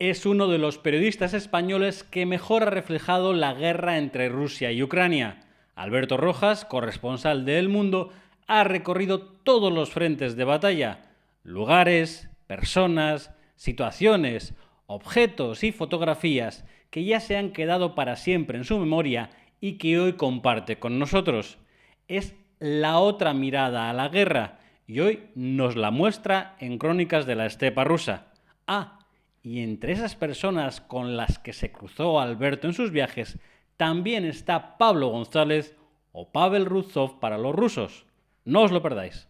Es uno de los periodistas españoles que mejor ha reflejado la guerra entre Rusia y Ucrania. Alberto Rojas, corresponsal de El Mundo, ha recorrido todos los frentes de batalla, lugares, personas, situaciones, objetos y fotografías que ya se han quedado para siempre en su memoria y que hoy comparte con nosotros. Es la otra mirada a la guerra y hoy nos la muestra en Crónicas de la Estepa Rusa. Y entre esas personas con las que se cruzó Alberto en sus viajes, también está Pablo González o Pavel Ruzov para los rusos. No os lo perdáis.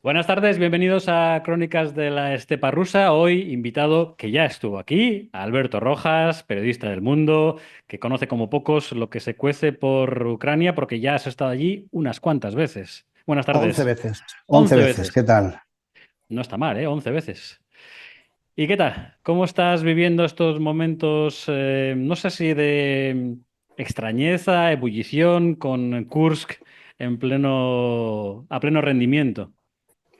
Buenas tardes, bienvenidos a Crónicas de la Estepa Rusa. Hoy invitado que ya estuvo aquí, Alberto Rojas, periodista del Mundo, que conoce como pocos lo que se cuece por Ucrania porque ya has estado allí unas cuantas veces. Buenas 11 tardes. veces, 11 11 veces, ¿qué veces. tal? No está mal, ¿eh? 11 veces. ¿Y qué tal? ¿Cómo estás viviendo estos momentos, no sé si de extrañeza, ebullición, con Kursk a pleno rendimiento?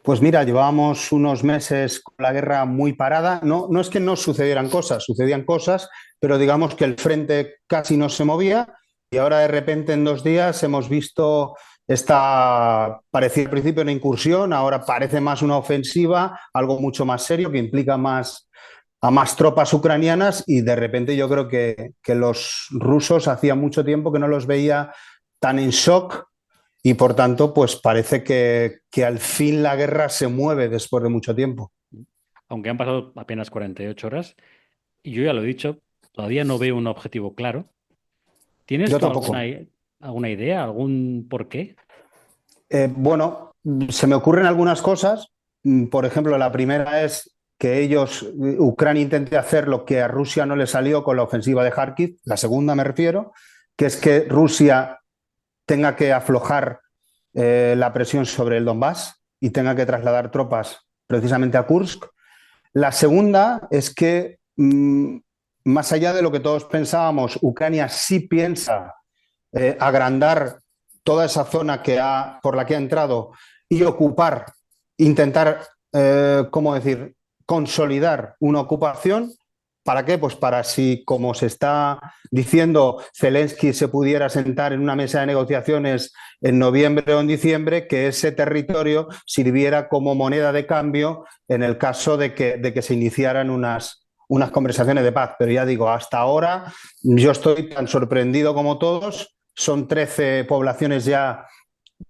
Pues mira, llevábamos unos meses con la guerra muy parada. No es que no sucedieran cosas, sucedían cosas, pero digamos que el frente casi no se movía y ahora de repente en 2 días hemos visto parecía al principio una incursión, ahora parece más una ofensiva, algo mucho más serio que implica a más tropas ucranianas y de repente yo creo que los rusos hacía mucho tiempo que no los veía tan en shock. Y por tanto, pues parece que al fin la guerra se mueve después de mucho tiempo. Aunque han pasado apenas 48 horas, y yo ya lo he dicho, todavía no veo un objetivo claro. ¿Tienes Yo tú tampoco. alguna idea, algún porqué? Bueno, se me ocurren algunas cosas. Por ejemplo, la primera es que Ucrania intente hacer lo que a Rusia no le salió con la ofensiva de Kharkiv. La segunda me refiero, que es que Rusia tenga que aflojar la presión sobre el Donbass y tenga que trasladar tropas precisamente a Kursk. La segunda es que, más allá de lo que todos pensábamos, Ucrania sí piensa agrandar toda esa zona por la que ha entrado y intentar, ¿cómo decir?, consolidar una ocupación. ¿Para qué? Pues para si, como se está diciendo, Zelensky se pudiera sentar en una mesa de negociaciones en noviembre o en diciembre, que ese territorio sirviera como moneda de cambio en el caso de que se iniciaran unas conversaciones de paz. Pero ya digo, hasta ahora yo estoy tan sorprendido como todos. Son 13 poblaciones ya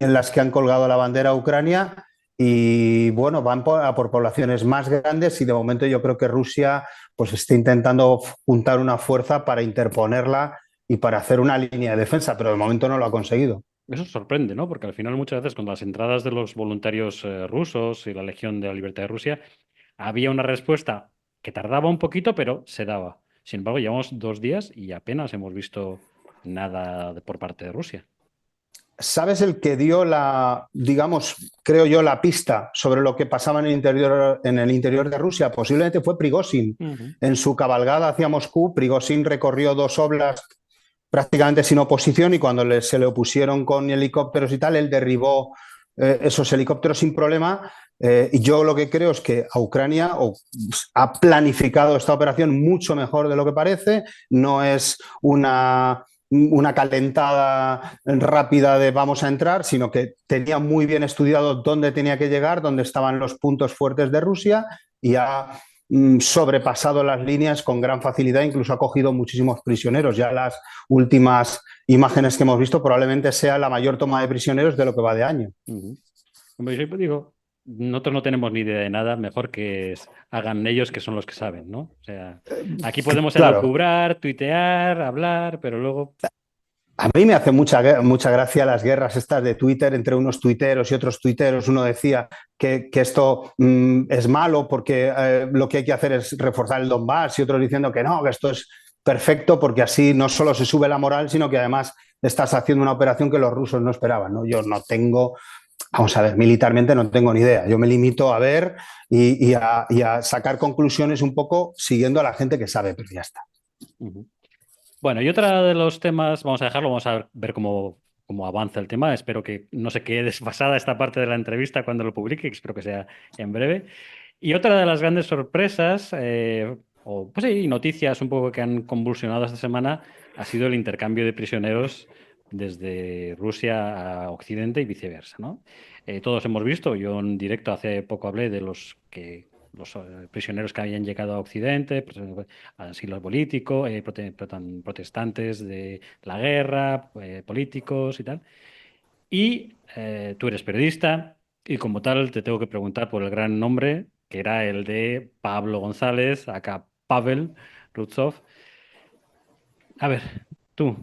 en las que han colgado la bandera a Ucrania y bueno, van a por poblaciones más grandes y de momento yo creo que Rusia pues está intentando juntar una fuerza para interponerla y para hacer una línea de defensa, pero de momento no lo ha conseguido. Eso sorprende, ¿no? Porque al final muchas veces con las entradas de los voluntarios rusos y la Legión de la Libertad de Rusia, había una respuesta que tardaba un poquito, pero se daba. Sin embargo, llevamos 2 días y apenas hemos visto nada por parte de Rusia. ¿Sabes el que dio digamos, creo yo, la pista sobre lo que pasaba en el interior de Rusia? Posiblemente fue Prigozhin. Ujú. En su cabalgada hacia Moscú, Prigozhin recorrió 2 oblasts prácticamente sin oposición y cuando se le opusieron con helicópteros y tal, él derribó esos helicópteros sin problema. Y yo lo que creo es que a Ucrania ha planificado esta operación mucho mejor de lo que parece. No es una calentada rápida de vamos a entrar, sino que tenía muy bien estudiado dónde tenía que llegar, dónde estaban los puntos fuertes de Rusia y ha sobrepasado las líneas con gran facilidad, incluso ha cogido muchísimos prisioneros. Ya las últimas imágenes que hemos visto probablemente sea la mayor toma de prisioneros de lo que va de año. Ujú. Hombre, yo siempre digo, nosotros no tenemos ni idea de nada, mejor que hagan ellos que son los que saben, ¿no? O sea, aquí podemos Claro, elucubrar, tuitear, hablar, pero luego... a mí me hace mucha gracia las guerras estas de Twitter entre unos tuiteros y otros tuiteros. Uno decía que esto es malo porque lo que hay que hacer es reforzar el Donbass y otros diciendo que no, que esto es perfecto porque así no solo se sube la moral, sino que además estás haciendo una operación que los rusos no esperaban, ¿no? Yo no tengo, vamos a ver, militarmente no tengo ni idea. Yo me limito a ver y a sacar conclusiones un poco siguiendo a la gente que sabe, pero ya está. Ujú. Bueno, y otra de los temas, vamos a dejarlo, vamos a ver cómo avanza el tema. Espero que no se quede desfasada esta parte de la entrevista cuando lo publique, que espero que sea en breve. Y otra de las grandes sorpresas, o pues sí, noticias un poco que han convulsionado esta semana, ha sido el intercambio de prisioneros desde Rusia a Occidente y viceversa, ¿no? Todos hemos visto, yo en directo hace poco hablé de los prisioneros que habían llegado a Occidente, pues, asilo político, protestantes de la guerra, políticos y tal. Y tú eres periodista y como tal te tengo que preguntar por el gran nombre, que era el de Pablo González, acá Pavel Ruzov. A ver, tú,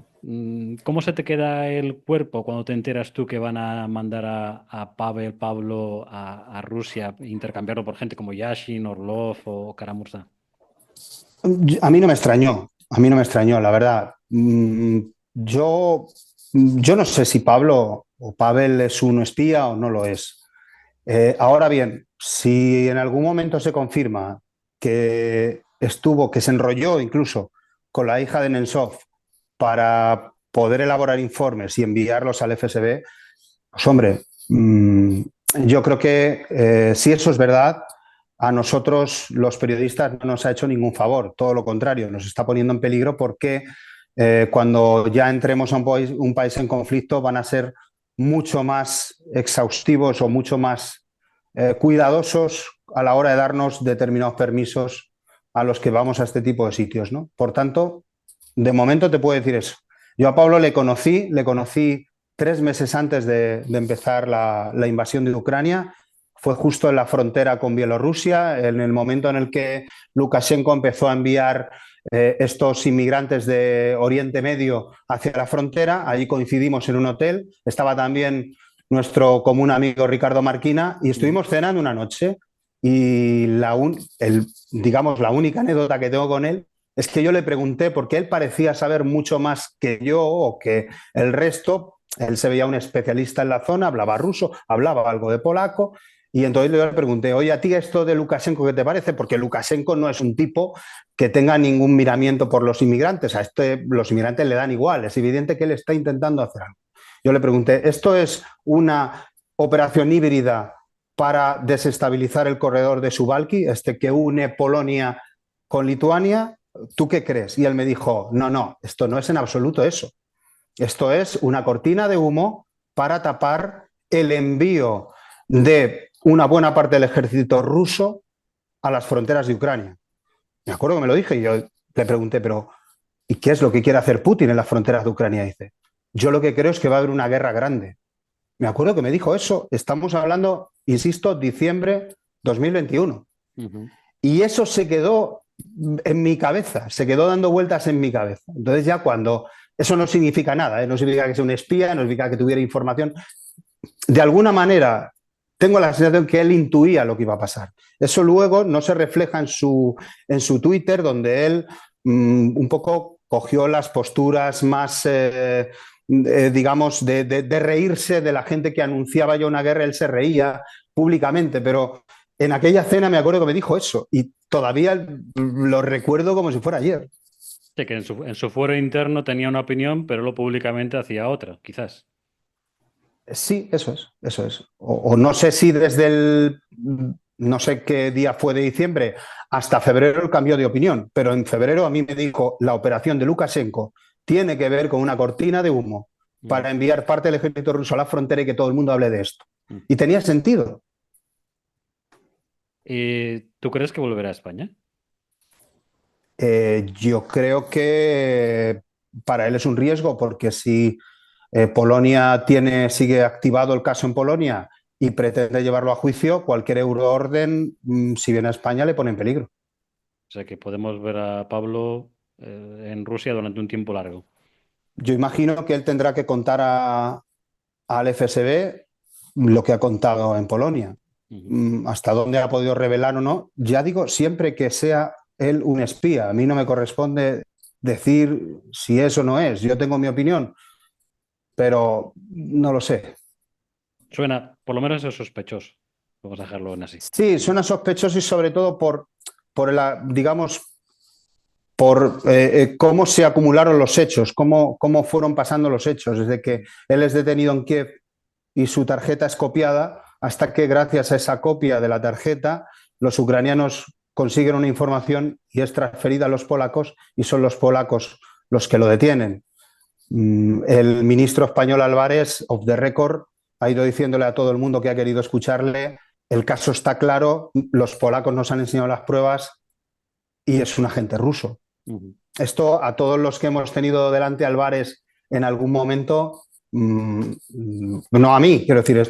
¿cómo se te queda el cuerpo cuando te enteras tú que van a mandar a Pavel, Pablo a Rusia, e intercambiarlo por gente como Yashin, Orlov o Karamurza? A mí no me extrañó, a mí no me extrañó, la verdad. Yo no sé si Pablo o Pavel es un espía o no lo es. Ahora bien, si en algún momento se confirma que se enrolló incluso con la hija de Nensov para poder elaborar informes y enviarlos al FSB, pues hombre, yo creo que si eso es verdad, a nosotros los periodistas no nos ha hecho ningún favor, todo lo contrario, nos está poniendo en peligro porque cuando ya entremos a un país en conflicto van a ser mucho más exhaustivos o mucho más cuidadosos a la hora de darnos determinados permisos a los que vamos a este tipo de sitios, ¿no? Por tanto, de momento te puedo decir eso. Yo a Pablo le conocí 3 meses antes de empezar la invasión de Ucrania. Fue justo en la frontera con Bielorrusia, en el momento en el que Lukashenko empezó a enviar estos inmigrantes de Oriente Medio hacia la frontera. Allí coincidimos en un hotel. Estaba también nuestro común amigo Ricardo Marquina y Ujú. estuvimos cenando una noche. Y digamos, la única anécdota que tengo con él es que yo le pregunté, porque él parecía saber mucho más que yo o que el resto. Él se veía un especialista en la zona, hablaba ruso, hablaba algo de polaco. Y entonces yo le pregunté, oye, ¿a ti esto de Lukashenko qué te parece? Porque Lukashenko no es un tipo que tenga ningún miramiento por los inmigrantes. Los inmigrantes le dan igual. Es evidente que él está intentando hacer algo. Yo le pregunté, ¿esto es una operación híbrida para desestabilizar el corredor de Suwałki, este que une Polonia con Lituania? ¿Tú qué crees? Y él me dijo, no, no, esto no es en absoluto eso. Esto es una cortina de humo para tapar el envío de una buena parte del ejército ruso a las fronteras de Ucrania. Me acuerdo que me lo dije y yo le pregunté, pero ¿y qué es lo que quiere hacer Putin en las fronteras de Ucrania? Y dice, yo lo que creo es que va a haber una guerra grande. Me acuerdo que me dijo eso. Estamos hablando, insisto, diciembre 2021. Ujú. Y eso se quedó en mi cabeza, se quedó dando vueltas en mi cabeza. Entonces ya cuando... Eso no significa nada, ¿eh? No significa que sea un espía, no significa que tuviera información. De alguna manera, tengo la sensación que él intuía lo que iba a pasar. Eso luego no se refleja en su Twitter, donde él un poco cogió las posturas más, digamos, de reírse de la gente que anunciaba ya una guerra. Él se reía públicamente, pero en aquella cena me acuerdo que me dijo eso y todavía lo recuerdo como si fuera ayer. Sí, que en su fuero interno tenía una opinión, pero lo públicamente hacía otra, quizás. Sí, eso es, eso es. O no sé si no sé qué día fue de diciembre, hasta febrero el cambio de opinión, pero en febrero a mí me dijo, la operación de Lukashenko tiene que ver con una cortina de humo Mm, para enviar parte del ejército ruso a la frontera y que todo el mundo hable de esto. mm. Y tenía sentido. ¿Y tú crees que volverá a España? Yo creo que para él es un riesgo porque si Polonia sigue activado el caso en Polonia y pretende llevarlo a juicio, cualquier euroorden, si viene a España, le pone en peligro. O sea que podemos ver a Pablo en Rusia durante un tiempo largo. Yo imagino que él tendrá que contar al FSB lo que ha contado en Polonia. Ujú. Hasta dónde ha podido revelar o no. Ya digo, siempre que sea él un espía. A mí no me corresponde decir si eso no es. Yo tengo mi opinión, pero no lo sé. Suena, por lo menos es sospechoso. Vamos a dejarlo en así. Sí, suena sospechoso y sobre todo por digamos, por cómo se acumularon los hechos, cómo fueron pasando los hechos, desde que él es detenido en Kiev y su tarjeta es copiada, hasta que gracias a esa copia de la tarjeta los ucranianos consiguen una información y es transferida a los polacos y son los polacos los que lo detienen. El ministro español Álvarez, off the record, ha ido diciéndole a todo el mundo que ha querido escucharle, el caso está claro, los polacos nos han enseñado las pruebas y es un agente ruso. Esto a todos los que hemos tenido delante Álvarez en algún momento, no a mí, quiero decir,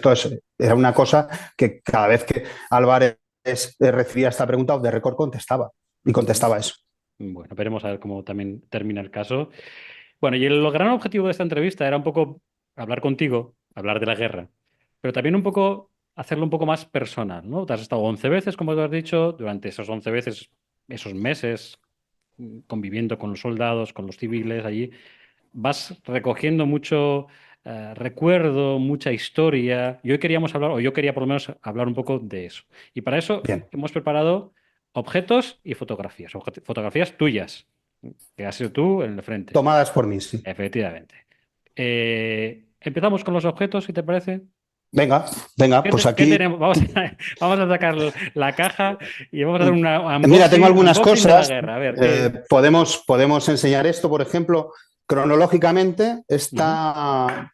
era una cosa que cada vez que Álvarez recibía esta pregunta, off the record contestaba y contestaba eso. Bueno, veremos a ver cómo también termina el caso. Bueno, y el gran objetivo de esta entrevista era un poco hablar contigo, hablar de la guerra, pero también un poco hacerlo un poco más personal, ¿no? Te has estado 11 veces, como tú has dicho, durante esos 11 veces, esos meses, conviviendo con los soldados, con los civiles allí, vas recogiendo mucho recuerdo, mucha historia. Y hoy queríamos hablar, o yo quería por lo menos hablar un poco de eso. Y para eso Bien. hemos preparado objetos y fotografías, fotografías tuyas, que has sido tú en el frente. Tomadas por mí, sí. Efectivamente. Empezamos con los objetos, si te parece. Venga, pues ¿Qué aquí. tenemos? Vamos a sacar la caja y vamos a hacer una Mira, tengo algunas unboxing de la cosas. guerra. A ver, Podemos enseñar esto, por ejemplo, cronológicamente, esta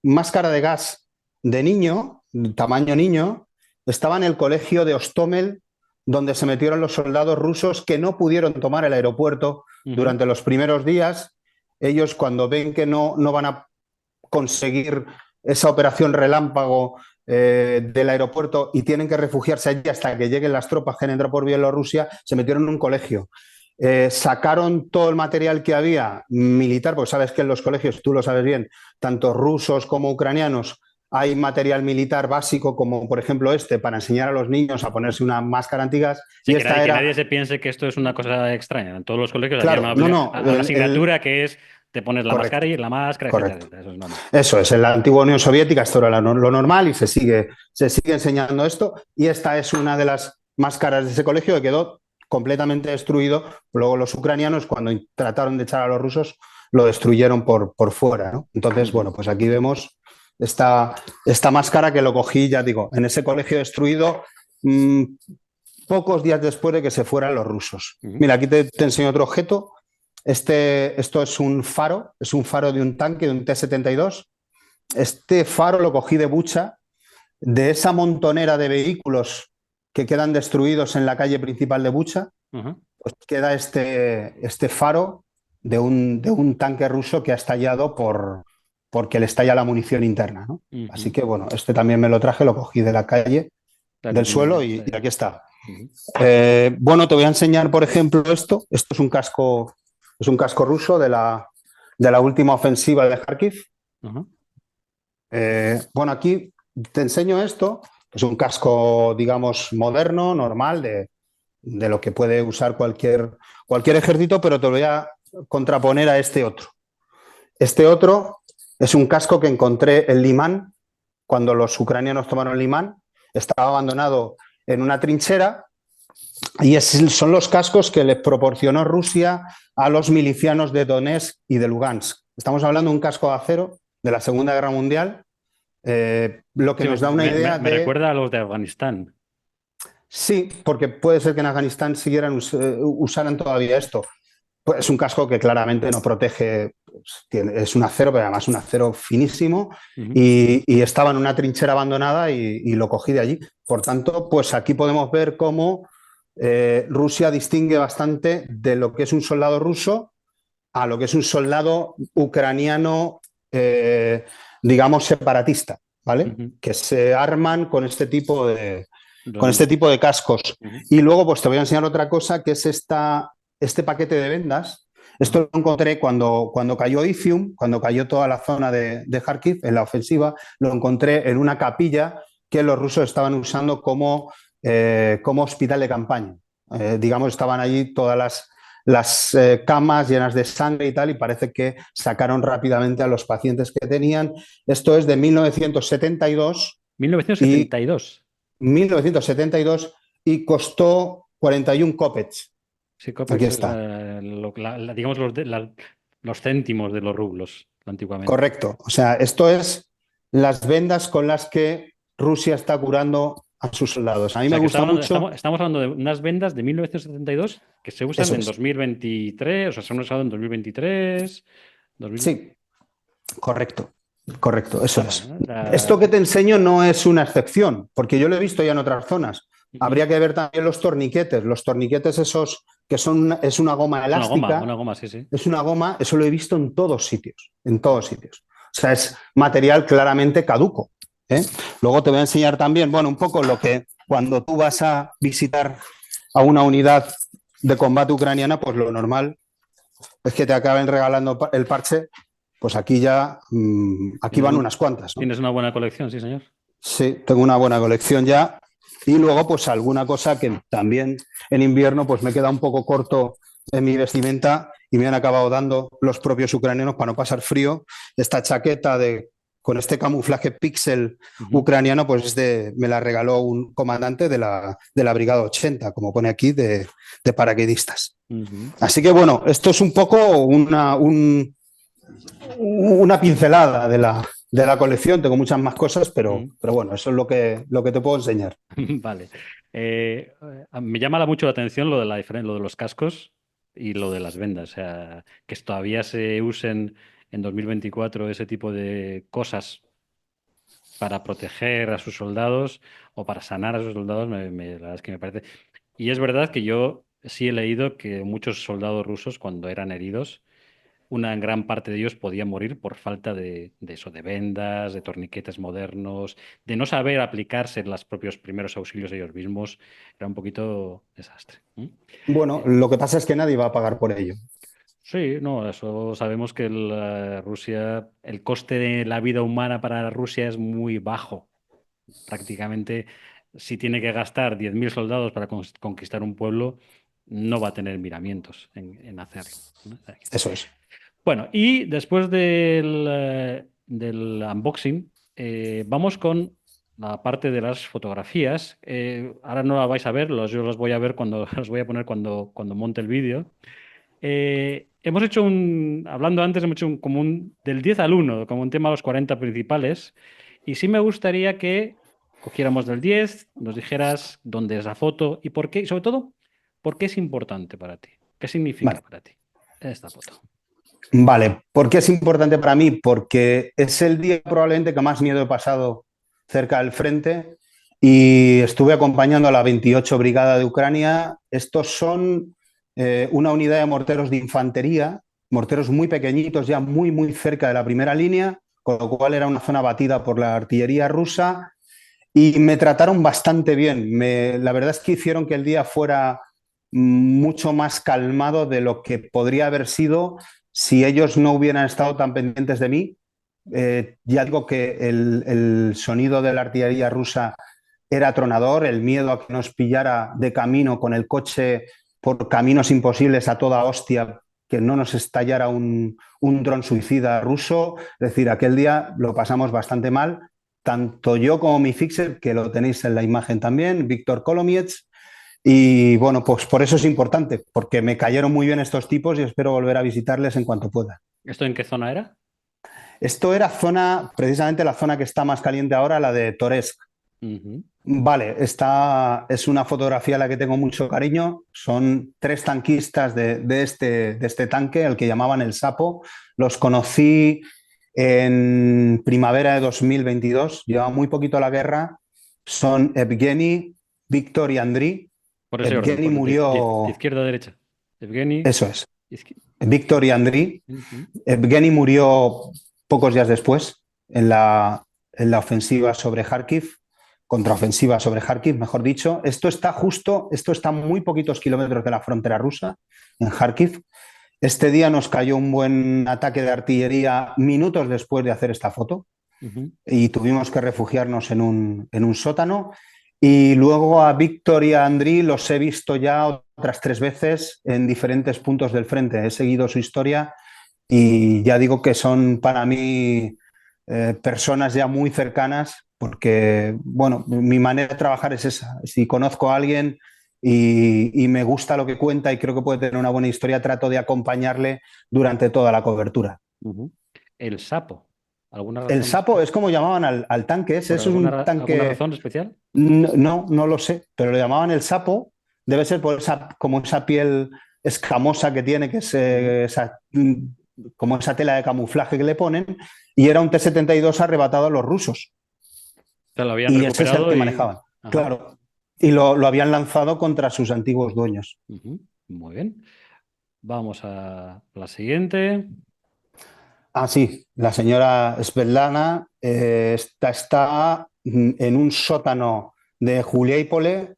máscara de gas de niño, tamaño niño, estaba en el colegio de Ostomel, donde se metieron los soldados rusos que no pudieron tomar el aeropuerto durante los primeros días. Ellos, cuando ven que no van a conseguir esa operación relámpago del aeropuerto y tienen que refugiarse allí hasta que lleguen las tropas que han entrado por Bielorrusia, se metieron en un colegio. Sacaron todo el material que había militar, porque sabes que en los colegios, tú lo sabes bien, tanto rusos como ucranianos, hay material militar básico, como por ejemplo para enseñar a los niños a ponerse una máscara antigas. Sí, Y que esta que nadie se piense que esto es una cosa extraña. En todos los colegios había claro, no, una asignatura que es te pones la correcto, máscara y la máscara, etcétera, correcto. etcétera. Eso es normal. Eso es, en la antigua Unión Soviética esto era lo normal y se sigue enseñando esto. Y esta es una de las máscaras de ese colegio que quedó completamente destruido. Luego los ucranianos, cuando trataron de echar a los rusos, lo destruyeron por fuera, ¿no? Entonces, bueno, pues aquí vemos esta máscara que lo cogí, ya digo, en ese colegio destruido pocos días después de que se fueran los rusos. Mira, aquí te enseño otro objeto. Esto es un faro de un tanque, de un T-72. Este faro lo cogí de Bucha, de esa montonera de vehículos que quedan destruidos en la calle principal de Bucha. Pues queda este faro de un tanque ruso que ha estallado porque le estalla la munición interna, ¿no? Así que bueno, también me lo traje, lo cogí de la calle, del suelo y aquí está. Bueno, te voy a enseñar, por ejemplo, esto. Esto es un casco ruso de la última ofensiva de Kharkiv. Bueno, aquí te enseño esto. Es un casco, digamos, moderno, normal, de lo que puede usar cualquier ejército, pero te lo voy a contraponer a este otro. Este otro es un casco que encontré en Limán, cuando los ucranianos tomaron Limán. Estaba abandonado en una trinchera y son los cascos que les proporcionó Rusia a los milicianos de Donetsk y de Lugansk. Estamos hablando de un casco de acero de la Segunda Guerra Mundial, lo que nos da una idea me recuerda a los de Afganistán. Sí, porque puede ser que en Afganistán usaran todavía esto. Pues es un casco que claramente no protege, es un acero, pero además un acero finísimo, y estaba en una trinchera abandonada y lo cogí de allí. Por tanto, pues aquí podemos ver cómo Rusia distingue bastante de lo que es un soldado ruso a lo que es un soldado ucraniano, digamos, separatista, ¿vale? Que se arman con este tipo de cascos. Y luego, pues te voy a enseñar otra cosa, que es este paquete de vendas. Esto lo encontré cuando cayó Izium, cuando cayó toda la zona de Kharkiv en la ofensiva. Lo encontré en una capilla que los rusos estaban usando como hospital de campaña. Digamos, estaban allí todas las camas llenas de sangre y tal, y parece que sacaron rápidamente a los pacientes que tenían. Esto es de 1972. 1972. 1972 y costó 41 kopecks. Sí, Aquí copex es, está. digamos, los céntimos de los rublos, antiguamente. Correcto. O sea, esto es las vendas con las que Rusia está curando a sus soldados. A O mí me sea, que gusta mucho. estamos hablando de unas vendas de 1972 que se usan Eso en es. 2023, o sea, se han usado en 2023, 2000. Sí, correcto. Correcto, eso Bueno, es. ¿no? Esto que te enseño no es una excepción, porque yo lo he visto ya en otras zonas. Ujú. Habría que ver también los torniquetes esos que son, es una goma Es elástica, una goma, sí, sí. es una goma, eso lo he visto en todos sitios, en todos sitios. O sea, es material claramente caduco. ¿Eh? Luego te voy a enseñar también, bueno, un poco lo que cuando tú vas a visitar a una unidad de combate ucraniana, pues lo normal es que te acaben regalando el parche, pues aquí ya, aquí Tienes van un- unas cuantas, ¿no? tienes una buena colección, sí, señor. Sí, tengo una buena colección ya. Y luego, pues alguna cosa que también en invierno, pues me queda un poco corto en mi vestimenta y me han acabado dando los propios ucranianos para no pasar frío. Esta chaqueta con este camuflaje pixel Ujú, ucraniano, pues me la regaló un comandante de la Brigada 80, como pone aquí, de paracaidistas. ujú. Así que bueno, esto es un poco una pincelada de la colección. Tengo muchas más cosas, pero, Mm. pero bueno, eso es lo que te puedo enseñar. Vale. Me llama mucho la atención lo de lo de los cascos y lo de las vendas. O sea, que todavía se usen en 2024 ese tipo de cosas para proteger a sus soldados o para sanar a sus soldados, la verdad es que me parece. Y es verdad que yo sí he leído que muchos soldados rusos, cuando eran heridos, una gran parte de ellos podía morir por falta de eso, de vendas, de torniquetes modernos, de no saber aplicarse los propios primeros auxilios ellos mismos. Era un poquito desastre. ¿Mm? Bueno, Eh, lo que pasa es que nadie va a pagar por ello. sí, no, eso sabemos que Rusia, el coste de la vida humana para Rusia es muy bajo. Prácticamente, si tiene que gastar 10.000 soldados para conquistar un pueblo, no va a tener miramientos en hacerlo, ¿no? Eso es. Bueno, y después del unboxing, vamos con la parte de las fotografías. Ahora no la vais a ver, yo las voy a ver cuando las voy a poner cuando monte el vídeo. Hemos hecho hablando antes, hemos hecho del 10 al 1, como un tema de los 40 principales. Y sí me gustaría que cogiéramos del 10, nos dijeras dónde es la foto y por qué, y sobre todo, por qué es importante para ti. ¿Qué significa Vale. para ti esta foto? Vale. ¿Por qué es importante para mí? Porque es el día probablemente que más miedo he pasado cerca del frente y estuve acompañando a la 28 Brigada de Ucrania. Estos son una unidad de morteros de infantería, morteros muy pequeñitos, ya muy, muy cerca de la primera línea, con lo cual era una zona batida por la artillería rusa. Y me trataron bastante bien. La verdad es que hicieron que el día fuera mucho más calmado de lo que podría haber sido si ellos no hubieran estado tan pendientes de mí. Ya digo que el sonido de la artillería rusa era atronador, el miedo a que nos pillara de camino con el coche por caminos imposibles a toda hostia, que no nos estallara un dron suicida ruso. Es decir, aquel día lo pasamos bastante mal, tanto yo como mi fixer, que lo tenéis en la imagen también, Víctor Kolomiec. Y bueno, pues por eso es importante, porque me cayeron muy bien estos tipos y espero volver a visitarles en cuanto pueda. ¿Esto en qué zona era? Esto era precisamente la zona que está más caliente ahora, la de Toresk. Ujú. Vale, esta es una fotografía a la que tengo mucho cariño. Son tres tanquistas de este tanque, el que llamaban el Sapo. Los conocí en primavera de 2022. Lleva muy poquito la guerra. Son Evgeny, Víctor y Andriy. Por ese orden, Evgeny de murió, izquierda a derecha. Evgeny. eso es, izqui- Víctor y Andriy. Ujú. Evgeny murió pocos días después en la ofensiva sobre Kharkiv, contraofensiva sobre Kharkiv, mejor dicho. Esto está a muy poquitos kilómetros de la frontera rusa, en Kharkiv. Este día nos cayó un buen ataque de artillería minutos después de hacer esta foto Ujú. y tuvimos que refugiarnos en un sótano. Y luego a Víctor y a Andriy los he visto ya otras 3 veces en diferentes puntos del frente. He seguido su historia y ya digo que son para mí personas ya muy cercanas porque, bueno, mi manera de trabajar es esa. Si conozco a alguien y me gusta lo que cuenta y creo que puede tener una buena historia. Trato de acompañarle durante toda la cobertura. Ujú. El sapo. ¿Alguna El razón sapo es como llamaban al tanque ese, por es un alguna tanque, razón especial? no, no lo sé, pero lo llamaban el sapo, debe ser por esa, como esa piel escamosa que tiene, que es Ujú. como esa tela de camuflaje que le ponen, y era un T-72 arrebatado a los rusos, O sea, lo habían y ese es el recuperado que y... manejaban, Ajá. claro, y lo habían lanzado contra sus antiguos dueños. Ujú. Muy bien. Vamos a la siguiente. Ah, sí, la señora Svetlana está en un sótano de Juliápole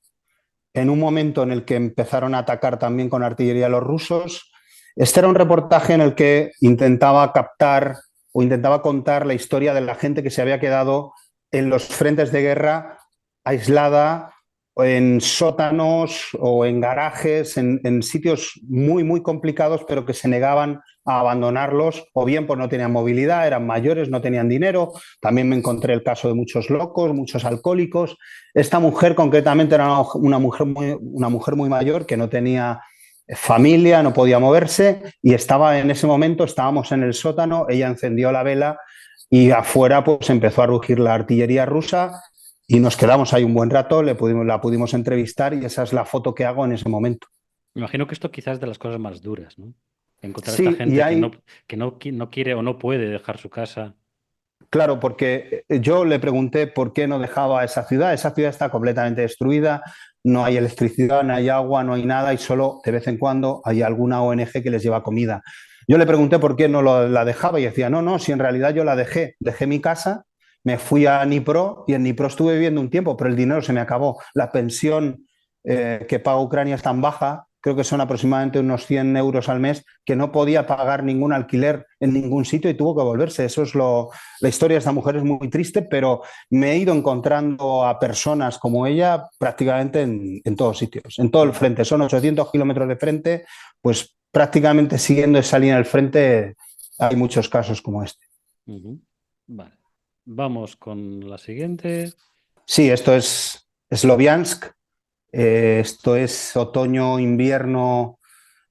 en un momento en el que empezaron a atacar también con artillería los rusos. Este era un reportaje en el que intentaba captar o intentaba contar la historia de la gente que se había quedado en los frentes de guerra aislada en sótanos o en garajes, en sitios muy, muy complicados, pero que se negaban a abandonarlos, o bien pues no tenían movilidad, eran mayores, no tenían dinero. También me encontré el caso de muchos locos, muchos alcohólicos. Esta mujer concretamente era una mujer muy mayor que no tenía familia, no podía moverse y estaba en ese momento, estábamos en el sótano, ella encendió la vela y afuera pues empezó a rugir la artillería rusa y nos quedamos ahí un buen rato, la pudimos entrevistar y esa es la foto que hago en ese momento. Me imagino que esto quizás es de las cosas más duras, ¿no? Encontrar a esta Sí, y gente hay, no quiere o no puede dejar su casa. claro, porque yo le pregunté por qué no dejaba esa ciudad. Esa ciudad está completamente destruida, no hay electricidad, no hay agua, no hay nada y solo de vez en cuando hay alguna ONG que les lleva comida. Yo le pregunté por qué no la dejaba y decía, no, no, si en realidad yo la dejé mi casa, me fui a Dnipro y en Dnipro estuve viviendo un tiempo, pero el dinero se me acabó. La pensión que paga Ucrania es tan baja, creo que son aproximadamente unos 100 euros al mes, que no podía pagar ningún alquiler en ningún sitio y tuvo que volverse. Eso es la historia de esta mujer es muy triste, pero me he ido encontrando a personas como ella prácticamente en todos sitios, en todo el Ujú. frente. Son 800 kilómetros de frente, pues prácticamente siguiendo esa línea del frente hay muchos casos como este. Ujú. Vale. Vamos con la siguiente. Sí, esto es Sloviansk, esto es otoño-invierno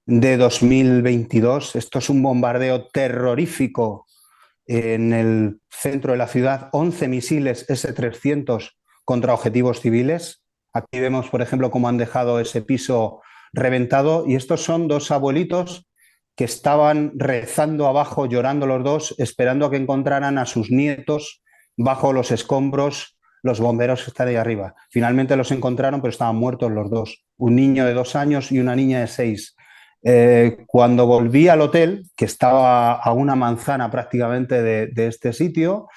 de 2022. Esto es un bombardeo terrorífico en el centro de la ciudad, 11 misiles S-300 contra objetivos civiles. Aquí vemos, por ejemplo, cómo han dejado ese piso reventado. Y estos son dos abuelitos que estaban rezando abajo, llorando los dos, esperando a que encontraran a sus nietos bajo los escombros. Los bomberos están ahí arriba. Finalmente los encontraron, pero estaban muertos los dos. Un niño de 2 años y una niña de 6. Cuando volví al hotel, que estaba a una manzana prácticamente de este sitio,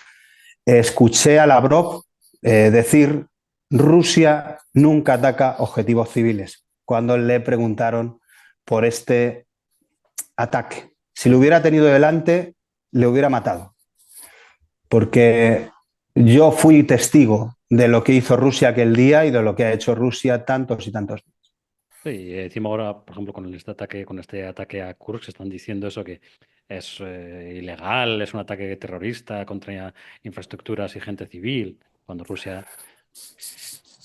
escuché a Lavrov decir Rusia nunca ataca objetivos civiles, cuando le preguntaron por este ataque. Si lo hubiera tenido delante, le hubiera matado, porque yo fui testigo de lo que hizo Rusia aquel día y de lo que ha hecho Rusia tantos y tantos. Sí, encima ahora, por ejemplo, con este ataque a Kursk, están diciendo eso que es ilegal, es un ataque terrorista contra infraestructuras y gente civil, cuando Rusia ha hecho.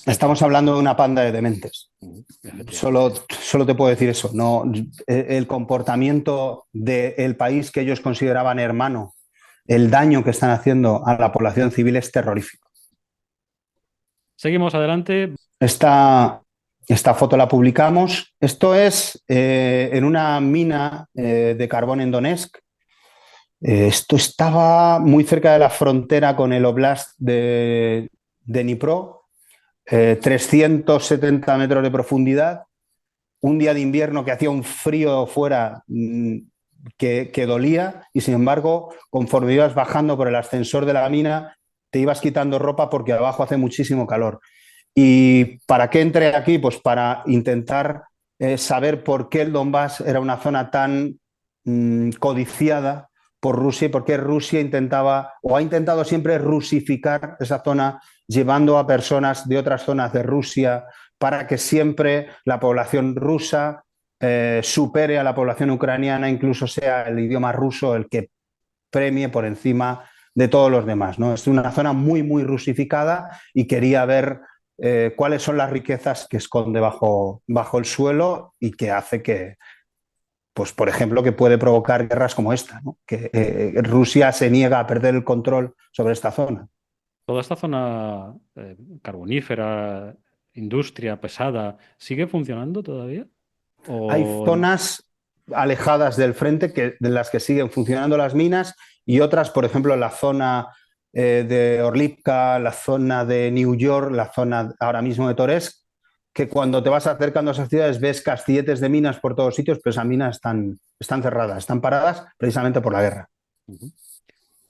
Estamos hablando de una panda de dementes. Ujú. Efectivamente. Solo te puedo decir eso. No, el comportamiento del país que ellos consideraban hermano, el daño que están haciendo a la población civil es terrorífico. Seguimos adelante. Esta foto la publicamos. Esto es en una mina de carbón en Donetsk. Esto estaba muy cerca de la frontera con el oblast de Dnipro, 370 metros de profundidad, un día de invierno que hacía un frío fuera que dolía y sin embargo, conforme ibas bajando por el ascensor de la mina, te ibas quitando ropa porque abajo hace muchísimo calor. ¿Y para qué entré aquí? Pues para intentar saber por qué el Donbass era una zona tan codiciada por Rusia y por qué Rusia intentaba o ha intentado siempre rusificar esa zona llevando a personas de otras zonas de Rusia para que siempre la población rusa supere a la población ucraniana, incluso sea el idioma ruso el que premie por encima de todos los demás, ¿no? Es una zona muy, muy rusificada y quería ver cuáles son las riquezas que esconde bajo el suelo y que hace que, pues, por ejemplo, que puede provocar guerras como esta, ¿no? Que Rusia se niega a perder el control sobre esta zona. Toda esta zona carbonífera, industria pesada, ¿sigue funcionando todavía? Hay ¿O zonas alejadas del frente de las que siguen funcionando las minas y otras, por ejemplo, la zona de Orlivka, la zona de New York, la zona ahora mismo de Toresk, que cuando te vas acercando a esas ciudades ves castilletes de minas por todos sitios, pero esas minas están cerradas, están paradas precisamente por la guerra. Ujú.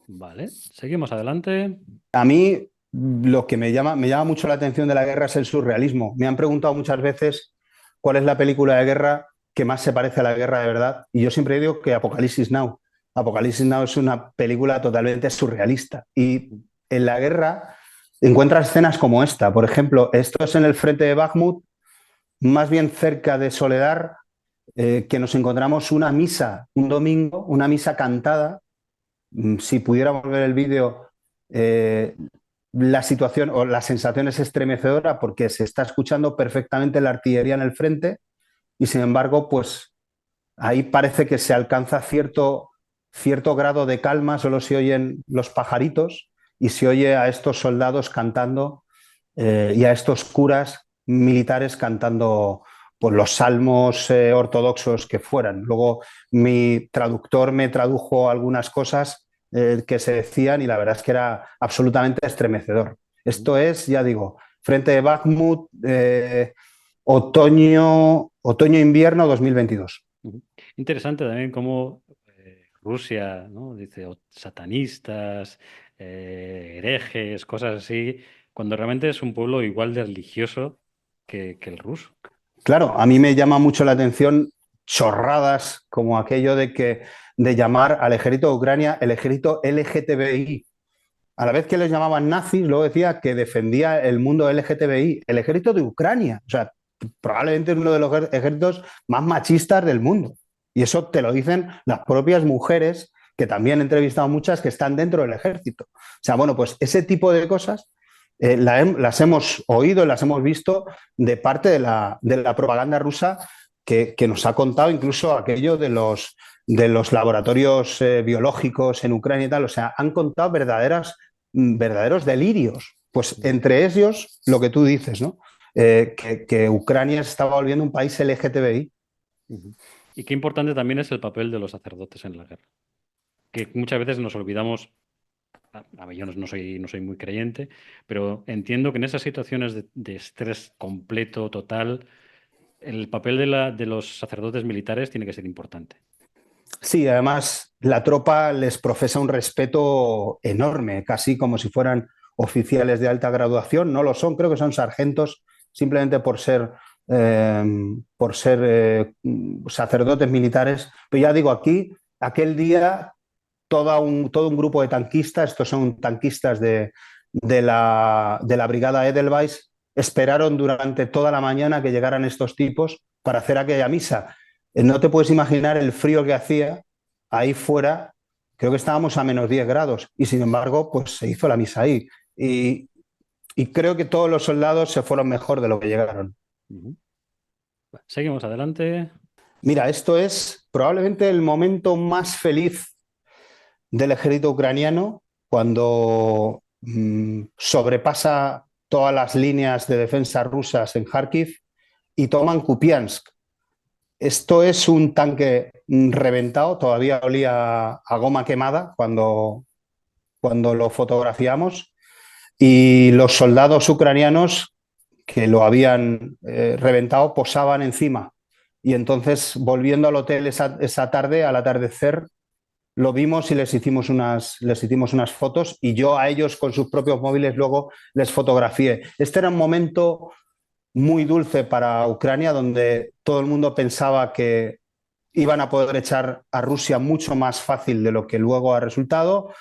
Vale, seguimos adelante. A mí lo que me llama mucho la atención de la guerra es el surrealismo. Me han preguntado muchas veces cuál es la película de guerra que más se parece a la guerra de verdad. Y yo siempre digo que Apocalipsis Now. Apocalipsis Now es una película totalmente surrealista. Y en la guerra encuentras escenas como esta. Por ejemplo, esto es en el frente de Bakhmut, más bien cerca de Soledar, que nos encontramos una misa, un domingo, una misa cantada. Si pudiéramos ver el vídeo, eh, la situación o la sensación es estremecedora porque se está escuchando perfectamente la artillería en el frente y sin embargo, pues ahí parece que se alcanza cierto grado de calma, solo se oyen los pajaritos y se oye a estos soldados cantando y a estos curas militares cantando pues, los salmos ortodoxos que fueran. Luego mi traductor me tradujo algunas cosas que se decían y la verdad es que era absolutamente estremecedor. Ujú. Esto es, ya digo, frente de Bakhmut, otoño-invierno 2022. Ujú. Interesante también cómo Rusia, ¿no? Dice satanistas, herejes, cosas así, cuando realmente es un pueblo igual de religioso que el ruso. Claro, a mí me llama mucho la atención chorradas como aquello de llamar al ejército de Ucrania el ejército LGTBI. A la vez que les llamaban nazis, luego decía que defendía el mundo LGTBI, el ejército de Ucrania. O sea, probablemente uno de los ejércitos más machistas del mundo. Y eso te lo dicen las propias mujeres, que también he entrevistado muchas que están dentro del ejército. O sea, bueno, pues ese tipo de cosas las hemos oído, las hemos visto de parte de la propaganda rusa que nos ha contado incluso aquello de los laboratorios biológicos en Ucrania y tal. O sea, han contado verdaderos delirios. Pues Ujú. entre ellos, lo que tú dices, ¿no? Que Ucrania se estaba volviendo un país LGTBI. Ujú. Y qué importante también es el papel de los sacerdotes en la guerra, que muchas veces nos olvidamos. A ver, yo no soy muy creyente, pero entiendo que en esas situaciones de estrés completo, total, el papel de los sacerdotes militares tiene que ser importante. Sí, además la tropa les profesa un respeto enorme, casi como si fueran oficiales de alta graduación. No lo son, creo que son sargentos simplemente eh, por ser sacerdotes militares. Pero ya digo, aquí, aquel día, todo un grupo de tanquistas, estos son tanquistas de la brigada Edelweiss, esperaron durante toda la mañana que llegaran estos tipos para hacer aquella misa. No te puedes imaginar el frío que hacía ahí fuera, creo que estábamos a -10 grados y sin embargo, pues se hizo la misa ahí. Y creo que todos los soldados se fueron mejor de lo que llegaron. Ujú. Bueno, seguimos adelante. Mira, esto es probablemente el momento más feliz del ejército ucraniano cuando sobrepasa todas las líneas de defensa rusas en Kharkiv y toman Kupiansk. Esto es un tanque reventado, todavía olía a goma quemada cuando lo fotografiamos y los soldados ucranianos que lo habían reventado posaban encima. Y entonces, volviendo al hotel esa tarde, al atardecer, lo vimos y les hicimos unas fotos y yo a ellos con sus propios móviles luego les fotografié. Este era un momento muy dulce para Ucrania donde todo el mundo pensaba que iban a poder echar a Rusia mucho más fácil de lo que luego ha resultado.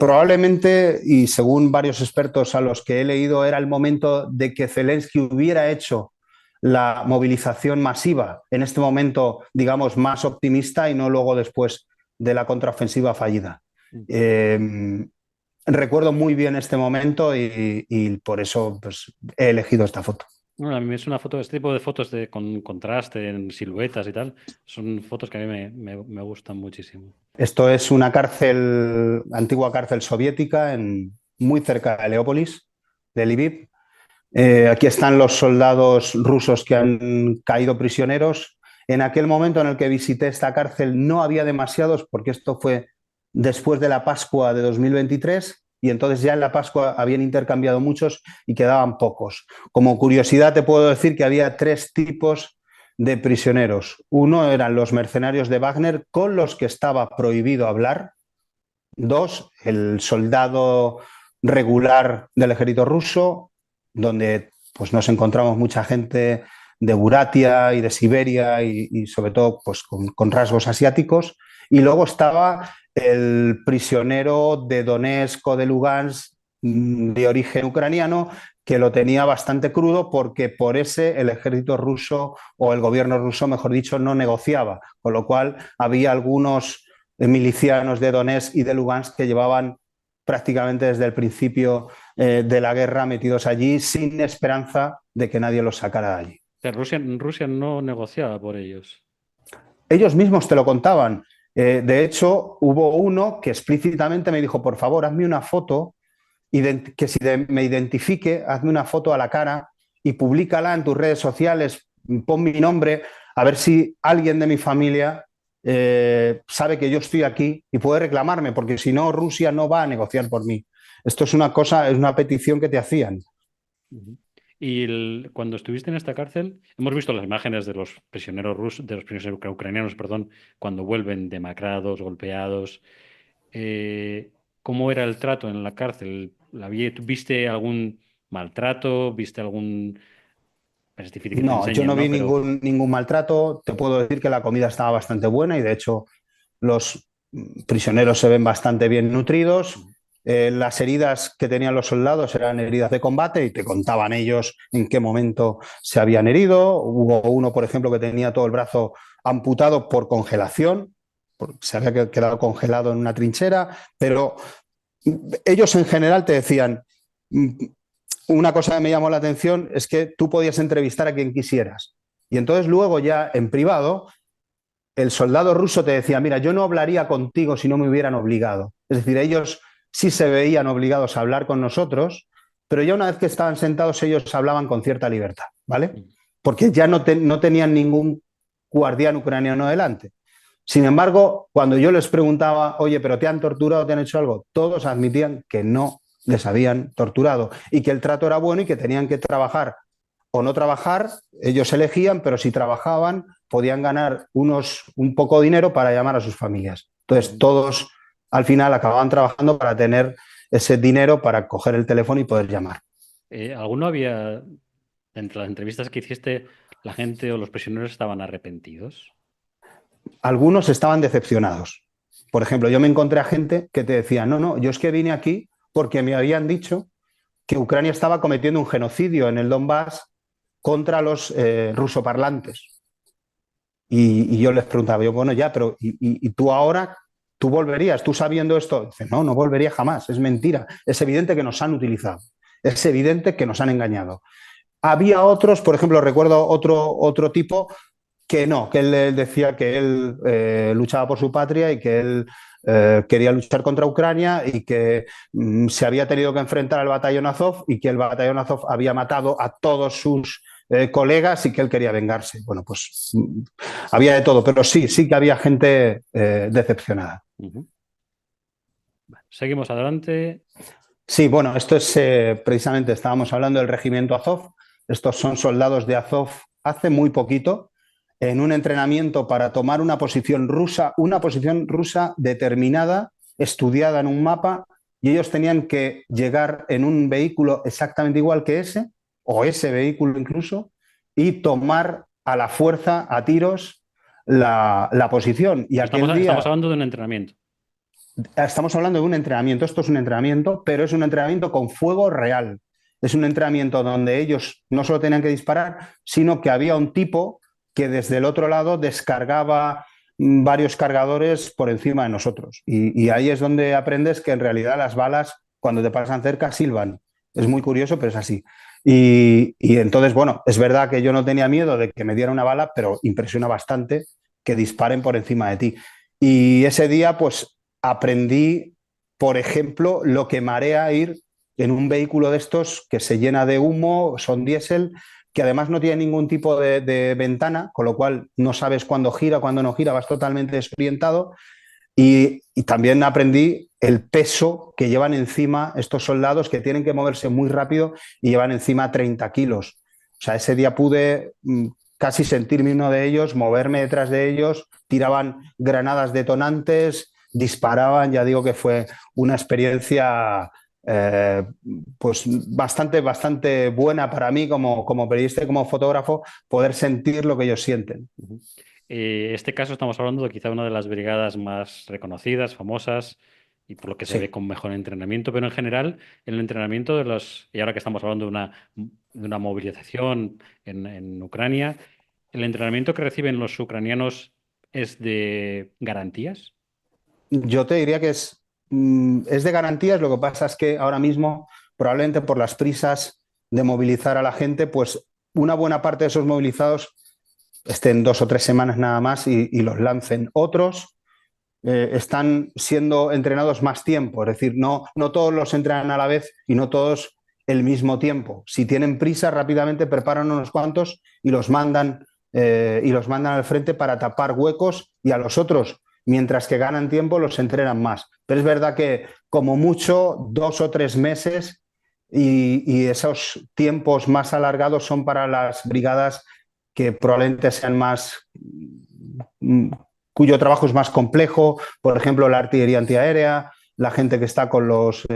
Probablemente, y según varios expertos a los que he leído, era el momento de que Zelensky hubiera hecho la movilización masiva, en este momento, digamos, más optimista y no luego después de la contraofensiva fallida. Ujú. Eh, recuerdo muy bien este momento y por eso pues, he elegido esta foto. Bueno, a mí es una foto, este tipo de fotos con contraste en siluetas y tal, son fotos que a mí me gustan muchísimo. Esto es una cárcel, antigua cárcel soviética, muy cerca de Leópolis, de Lviv. Aquí están los soldados rusos que han caído prisioneros. En aquel momento en el que visité esta cárcel no había demasiados, porque esto fue después de la Pascua de 2023, y entonces ya en la Pascua habían intercambiado muchos y quedaban pocos. Como curiosidad te puedo decir que había tres tipos de prisioneros. Uno eran los mercenarios de Wagner, con los que estaba prohibido hablar. Dos, el soldado regular del ejército ruso, donde pues, nos encontramos mucha gente de Buratia y de Siberia y sobre todo pues, con rasgos asiáticos. Y luego estaba el prisionero de Donetsk o de Lugansk de origen ucraniano, que lo tenía bastante crudo porque por ese el ejército ruso o el gobierno ruso, mejor dicho, no negociaba, con lo cual había algunos milicianos de Donetsk y de Lugansk que llevaban prácticamente desde el principio de la guerra metidos allí sin esperanza de que nadie los sacara de allí. Rusia no negociaba por ellos. Ellos mismos te lo contaban. De hecho, hubo uno que explícitamente me dijo, por favor, hazme una foto, que si me identifique, hazme una foto a la cara y públicala en tus redes sociales, pon mi nombre, a ver si alguien de mi familia sabe que yo estoy aquí y puede reclamarme, porque si no, Rusia no va a negociar por mí. Esto es una cosa, es una petición que te hacían. Ujú. Y cuando estuviste en esta cárcel, hemos visto las imágenes de los prisioneros rusos, de los prisioneros ucranianos, perdón, cuando vuelven demacrados, golpeados. Eh, ¿Cómo era el trato en la cárcel? ¿Viste algún maltrato? ¿Viste algún... Es difícil que te No, yo enseñen, no ¿no? vi Pero... ningún maltrato. Te puedo decir que la comida estaba bastante buena y de hecho los prisioneros se ven bastante bien nutridos. Las heridas que tenían los soldados eran heridas de combate y te contaban ellos en qué momento se habían herido. Hubo uno, por ejemplo, que tenía todo el brazo amputado por congelación, porque se había quedado congelado en una trinchera, pero ellos en general te decían, una cosa que me llamó la atención es que tú podías entrevistar a quien quisieras. Y entonces luego ya en privado el soldado ruso te decía, mira, yo no hablaría contigo si no me hubieran obligado. Es decir, ellos sí se veían obligados a hablar con nosotros, pero ya una vez que estaban sentados ellos hablaban con cierta libertad, ¿vale? Porque ya no tenían ningún guardián ucraniano delante. Sin embargo, cuando yo les preguntaba, oye, ¿pero te han torturado, te han hecho algo? Todos admitían que no les habían torturado y que el trato era bueno y que tenían que trabajar o no trabajar, ellos elegían, pero si trabajaban podían ganar un poco de dinero para llamar a sus familias. Entonces todos al final acababan trabajando para tener ese dinero para coger el teléfono y poder llamar. ¿Alguno había, entre las entrevistas que hiciste, la gente o los prisioneros estaban arrepentidos? Algunos estaban decepcionados. Por ejemplo, yo me encontré a gente que te decía, no, no, yo es que vine aquí porque me habían dicho que Ucrania estaba cometiendo un genocidio en el Donbass contra los rusoparlantes. Y yo les preguntaba, yo, bueno, ya, pero ¿y tú ahora, tú volverías, tú sabiendo esto? Dice, no, no volvería jamás, es mentira. Es evidente que nos han utilizado, es evidente que nos han engañado. Había otros, por ejemplo, recuerdo otro tipo que no, que él decía que él luchaba por su patria y que él quería luchar contra Ucrania y que se había tenido que enfrentar al batallón Azov y que el batallón Azov había matado a todos sus colegas y que él quería vengarse. Bueno, pues había de todo, pero sí que había gente decepcionada. Ujú. Seguimos adelante. Sí, bueno, esto es precisamente, estábamos hablando del regimiento Azov. Estos son soldados de Azov hace muy poquito, en un entrenamiento para tomar una posición rusa determinada, estudiada en un mapa, y ellos tenían que llegar en un vehículo exactamente igual que ese, o ese vehículo incluso, y tomar a la fuerza, a tiros, la posición. Y aquel Estamos día hablando de un entrenamiento. estamos hablando de un entrenamiento, esto es un entrenamiento, pero es un entrenamiento con fuego real. Es un entrenamiento donde ellos no solo tenían que disparar, sino que había un tipo que desde el otro lado descargaba varios cargadores por encima de nosotros. Y ahí es donde aprendes que en realidad las balas cuando te pasan cerca silban. Es muy curioso, pero es así. Y entonces, bueno, es verdad que yo no tenía miedo de que me diera una bala, pero impresiona bastante que disparen por encima de ti. Y ese día, pues, aprendí, por ejemplo, lo que marea ir en un vehículo de estos que se llena de humo, son diésel, que además no tiene ningún tipo de ventana, con lo cual no sabes cuándo gira, cuándo no gira, vas totalmente desorientado. Y también aprendí el peso que llevan encima estos soldados que tienen que moverse muy rápido y llevan encima 30 kilos. O sea, ese día pude casi sentirme uno de ellos, moverme detrás de ellos, tiraban granadas detonantes, disparaban, ya digo que fue una experiencia eh, pues bastante buena para mí como periodista y como fotógrafo, poder sentir lo que ellos sienten. Ujú. Este caso estamos hablando de quizá una de las brigadas más reconocidas, famosas y por lo que se ve Sí. con mejor entrenamiento, pero en general el entrenamiento de los, y ahora que estamos hablando de una movilización en Ucrania, ¿el entrenamiento que reciben los ucranianos es de garantías? Yo te diría que es de garantías, lo que pasa es que ahora mismo, probablemente por las prisas de movilizar a la gente, pues una buena parte de esos movilizados estén 2 o 3 semanas nada más y los lancen. Otros están siendo entrenados más tiempo, es decir, no todos los entrenan a la vez y no todos el mismo tiempo. Si tienen prisa, rápidamente preparan unos cuantos y los mandan al frente para tapar huecos y a los otros, mientras que ganan tiempo, los entrenan más. Pero es verdad que como mucho 2 o 3 meses y esos tiempos más alargados son para las brigadas que probablemente sean más cuyo trabajo es más complejo, por ejemplo, la artillería antiaérea, la gente que está con los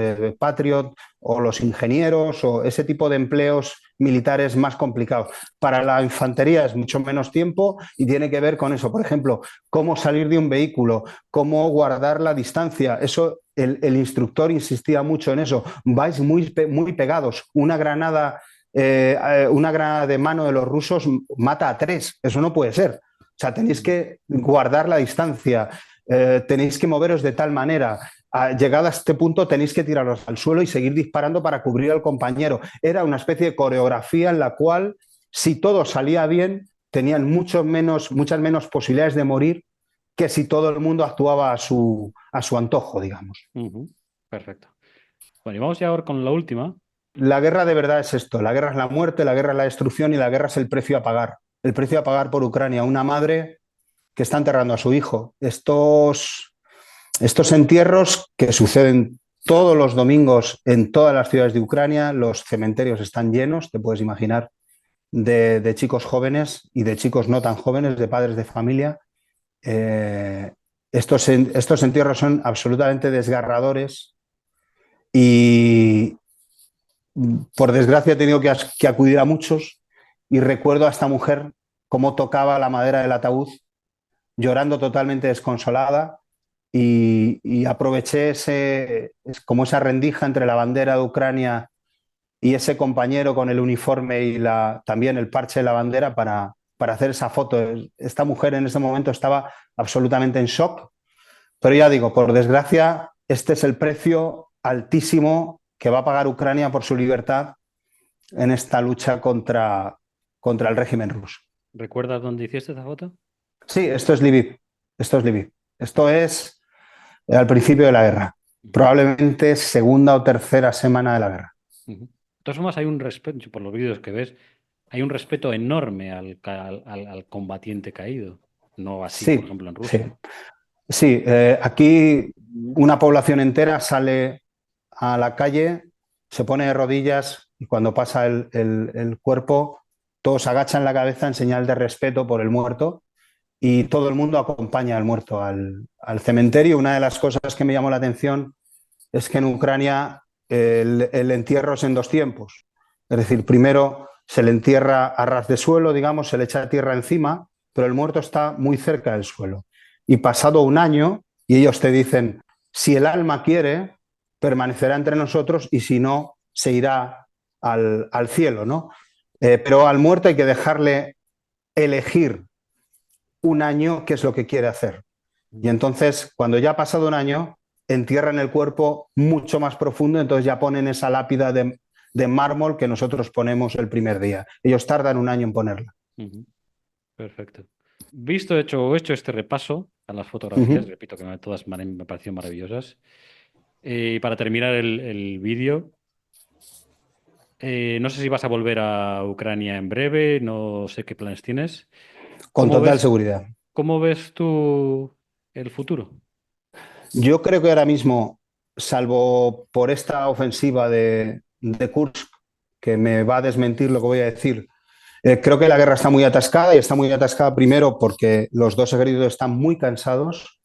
Patriot o los ingenieros o ese tipo de empleos militares más complicados. Para la infantería es mucho menos tiempo y tiene que ver con eso, por ejemplo, cómo salir de un vehículo, cómo guardar la distancia. Eso el instructor insistía mucho en eso. Vais muy pegados. Una granada de mano de los rusos mata a 3. Eso no puede ser. O sea, tenéis que guardar la distancia, tenéis que moveros de tal manera. Llegado a este punto tenéis que tiraros al suelo y seguir disparando para cubrir al compañero. Era una especie de coreografía en la cual, si todo salía bien, tenían muchas menos posibilidades de morir que si todo el mundo actuaba a su antojo, digamos. Ujú. Perfecto. Bueno, y vamos ya ahora con la última. La guerra de verdad es esto, la guerra es la muerte, la guerra es la destrucción y la guerra es el precio a pagar. El precio a pagar por Ucrania. Una madre que está enterrando a su hijo. Estos entierros que suceden todos los domingos en todas las ciudades de Ucrania, los cementerios están llenos, te puedes imaginar, de chicos jóvenes y de chicos no tan jóvenes, de padres de familia. Eh, estos entierros son absolutamente desgarradores y, por desgracia, he tenido que acudir a muchos y recuerdo a esta mujer cómo tocaba la madera del ataúd llorando totalmente desconsolada y aproveché como esa rendija entre la bandera de Ucrania y ese compañero con el uniforme y también el parche de la bandera para hacer esa foto. Esta mujer en ese momento estaba absolutamente en shock, pero ya digo, por desgracia, este es el precio altísimo que va a pagar Ucrania por su libertad en esta lucha contra el régimen ruso. ¿Recuerdas dónde hiciste esta foto? Sí, esto es Lviv. Esto es Lviv. Esto es al principio de la guerra, probablemente segunda o tercera semana de la guerra. Ujú. De todas formas, hay un respeto, por los vídeos que ves, hay un respeto enorme al combatiente caído. No así, por Sí, ejemplo, en sí, Rusia. sí. Aquí una población entera sale a la calle, se pone de rodillas y cuando pasa el cuerpo, todos agachan la cabeza en señal de respeto por el muerto y todo el mundo acompaña al muerto al cementerio. Una de las cosas que me llamó la atención es que en Ucrania el entierro es en 2 tiempos. Es decir, primero se le entierra a ras de suelo, digamos, se le echa tierra encima, pero el muerto está muy cerca del suelo. Y pasado un año, y ellos te dicen, si el alma quiere, permanecerá entre nosotros y si no, se irá al cielo, ¿no? Pero al muerto hay que dejarle elegir un año qué es lo que quiere hacer. Y entonces, cuando ya ha pasado un año, entierran el cuerpo mucho más profundo, entonces ya ponen esa lápida de mármol que nosotros ponemos el primer día. Ellos tardan un año en ponerla. Ujú. Perfecto. Hecho este repaso a las fotografías, Ujú. repito que todas me parecieron maravillosas. Y para terminar el vídeo, no sé si vas a volver a Ucrania en breve, no sé qué planes tienes. Con ¿Cómo total ves, seguridad. cómo ves tú el futuro? Yo creo que ahora mismo, salvo por esta ofensiva de Kursk, que me va a desmentir lo que voy a decir, creo que la guerra está muy atascada y está muy atascada primero porque los dos ejércitos están muy cansados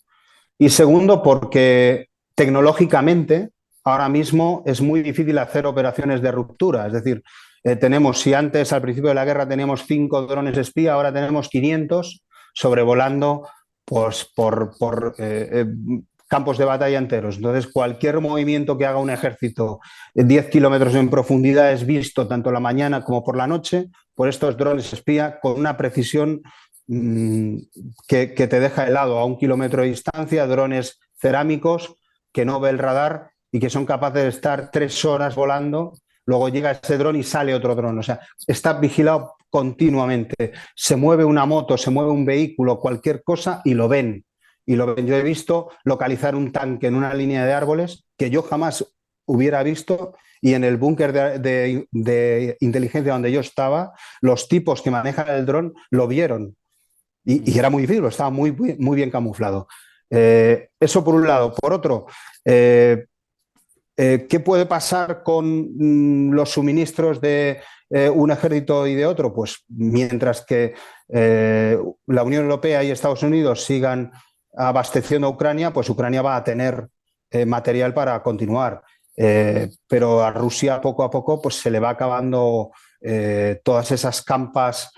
y segundo porque tecnológicamente ahora mismo es muy difícil hacer operaciones de ruptura. Es decir, si antes al principio de la guerra teníamos 5 drones espía, ahora tenemos 500 sobrevolando pues, por campos de batalla enteros. Entonces, cualquier movimiento que haga un ejército 10 kilómetros en profundidad es visto tanto la mañana como por la noche por estos drones espía con una precisión que te deja helado a 1 kilómetro de distancia, drones cerámicos que no ve el radar y que son capaces de estar 3 horas volando, luego llega ese dron y sale otro dron. O sea, está vigilado continuamente. Se mueve una moto, se mueve un vehículo, cualquier cosa y lo ven. Y lo ven. Yo he visto localizar un tanque en una línea de árboles que yo jamás hubiera visto y en el búnker de inteligencia donde yo estaba, los tipos que manejan el dron lo vieron y era muy difícil, estaba muy bien camuflado. Eso por un lado. Por otro, ¿qué puede pasar con los suministros de un ejército y de otro? Pues mientras que la Unión Europea y Estados Unidos sigan abasteciendo a Ucrania, pues Ucrania va a tener material para continuar. Pero a Rusia poco a poco pues, se le va acabando todas esas campas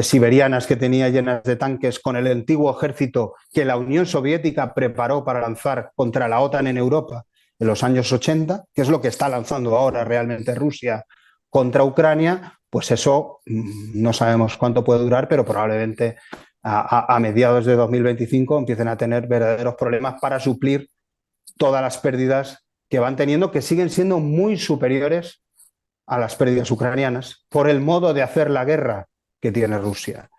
siberianas que tenía llenas de tanques con el antiguo ejército que la Unión Soviética preparó para lanzar contra la OTAN en Europa en los años 80, que es lo que está lanzando ahora realmente Rusia contra Ucrania, pues eso no sabemos cuánto puede durar, pero probablemente a mediados de 2025 empiecen a tener verdaderos problemas para suplir todas las pérdidas que van teniendo, que siguen siendo muy superiores a las pérdidas ucranianas por el modo de hacer la guerra que tiene Rusia.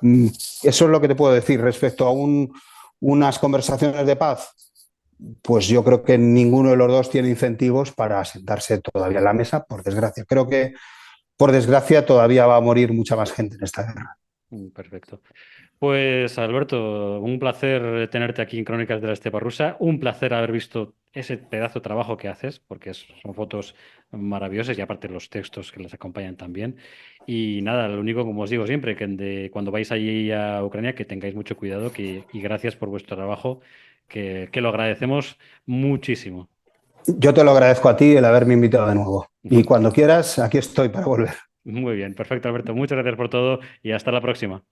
Eso es lo que te puedo decir respecto a unas conversaciones de paz. Pues yo creo que ninguno de los dos tiene incentivos para sentarse todavía en la mesa, por desgracia. Creo que, por desgracia, todavía va a morir mucha más gente en esta guerra. Perfecto. Pues Alberto, un placer tenerte aquí en Crónicas de la Estepa Rusa. Un placer haber visto ese pedazo de trabajo que haces, porque son fotos maravillosas y aparte los textos que las acompañan también. Y nada, lo único, como os digo siempre, que cuando vais allí a Ucrania, que tengáis mucho cuidado y gracias por vuestro trabajo, que lo agradecemos muchísimo. Yo te lo agradezco a ti el haberme invitado de nuevo. Y cuando quieras, aquí estoy para volver. Muy bien, perfecto, Alberto. Muchas gracias por todo y hasta la próxima.